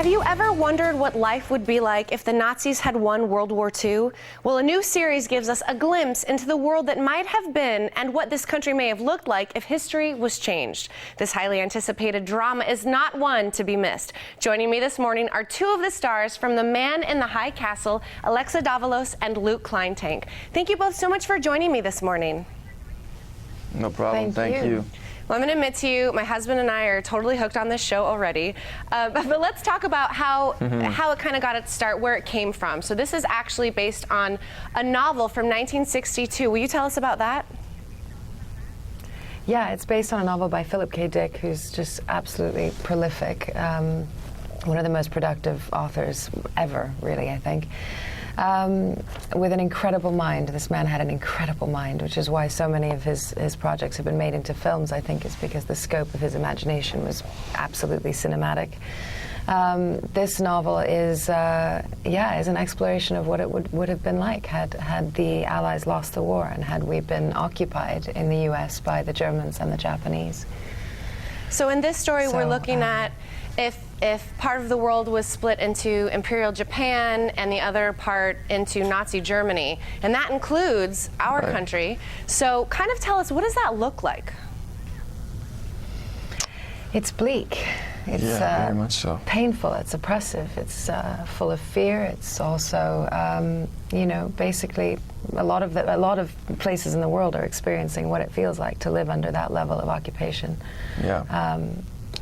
Have you ever wondered what life would be like if the Nazis had won World War II? Well, a new series gives us a glimpse into the world that might have been and what this country may have looked like if history was changed. This highly anticipated drama is not one to be missed. Joining me this morning are two of the stars from The Man in the High Castle, Alexa Davalos and Luke Kleintank. Thank you both so much for joining me this morning. No problem. Thank you. Well, I'm going to admit to you, my husband and I are totally hooked on this show already. But let's talk about how it kind of got its start, where it came from. So this is actually based on a novel from 1962. Will you tell us about that? Yeah, it's based on a novel by Philip K. Dick, who's just absolutely prolific. One of the most productive authors ever, really, I think. With an incredible mind. This man had an incredible mind, which is why so many of his projects have been made into films, I think, is because the scope of his imagination was absolutely cinematic. This novel is an exploration of what it would have been like had the Allies lost the war and had we been occupied in the US by the Germans and the Japanese. So in this story, we're looking at if part of the world was split into Imperial Japan and the other part into Nazi Germany, and that includes our country. So kind of tell us, what does that look like? It's bleak. It's very much so. Painful. It's oppressive. It's full of fear. It's also, you know, basically a lot of places in the world are experiencing what it feels like to live under that level of occupation. Yeah.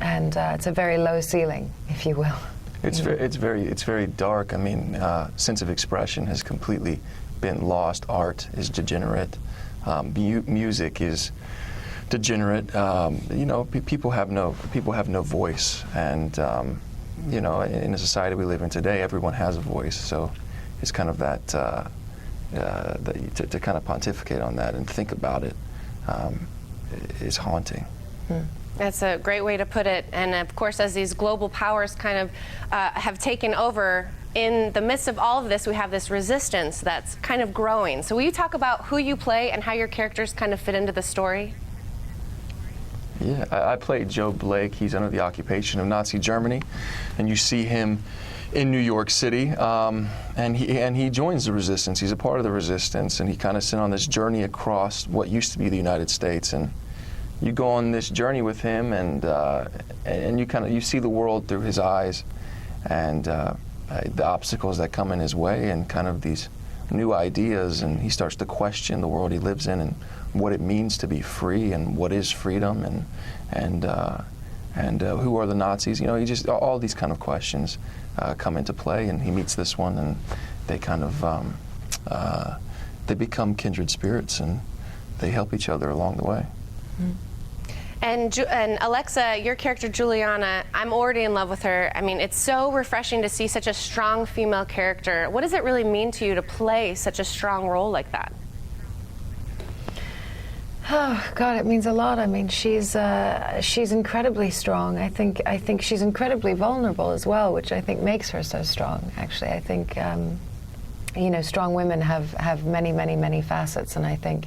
And it's a very low ceiling, if you will. It's very dark. I mean, sense of expression has completely been lost. Art is degenerate. Music is degenerate. You know, people have no voice, and you know, in the society we live in today, everyone has a voice. So it's kind of that to kind of pontificate on that and think about it is haunting. That's a great way to put it. And of course, as these global powers kind of have taken over, in the midst of all of this, we have this resistance that's kind of growing. So will you talk about who you play and how your characters kind of fit into the story? Yeah, I played Joe Blake. He's under the occupation of Nazi Germany, and you see him in New York City, and he joins the resistance. He's a part of the resistance, and he kind of sent on this journey across what used to be the United States. And you go on this journey with him, and you see the world through his eyes, and the obstacles that come in his way, and kind of these new ideas. And he starts to question the world he lives in, and what it means to be free, and what is freedom, and who are the Nazis? You know, he just all these kind of questions come into play, and he meets this one, and they kind of they become kindred spirits, and they help each other along the way. And Alexa, your character Juliana, I'm already in love with her. I mean, it's so refreshing to see such a strong female character. What does it really mean to you to play such a strong role like that? Oh God, it means a lot. I mean, she's incredibly strong. I think she's incredibly vulnerable as well, which I think makes her so strong. Actually, I think you know, strong women have many facets, and I think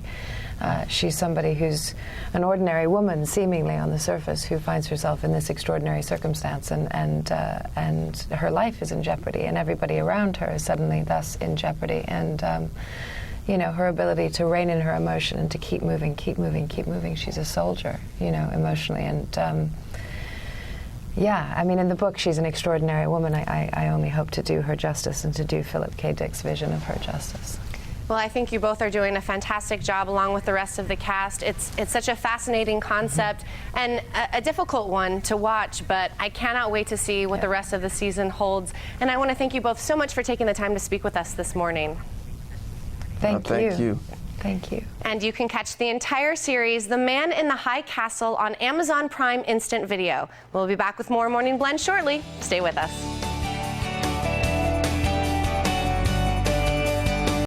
she's somebody who's an ordinary woman, seemingly on the surface, who finds herself in this extraordinary circumstance, and her life is in jeopardy, and everybody around her is suddenly thus in jeopardy. And you know, her ability to rein in her emotion and to keep moving. She's a soldier, you know, emotionally. And yeah, I mean, in the book, she's an extraordinary woman. I only hope to do her justice and to do Philip K. Dick's vision of her justice. Well, I think you both are doing a fantastic job along with the rest of the cast. It's such a fascinating concept and a difficult one to watch, but I cannot wait to see what the rest of the season holds. And I want to thank you both so much for taking the time to speak with us this morning. Thank you. Thank you. And you can catch the entire series, The Man in the High Castle, on Amazon Prime Instant Video. We'll be back with more Morning Blend shortly. Stay with us.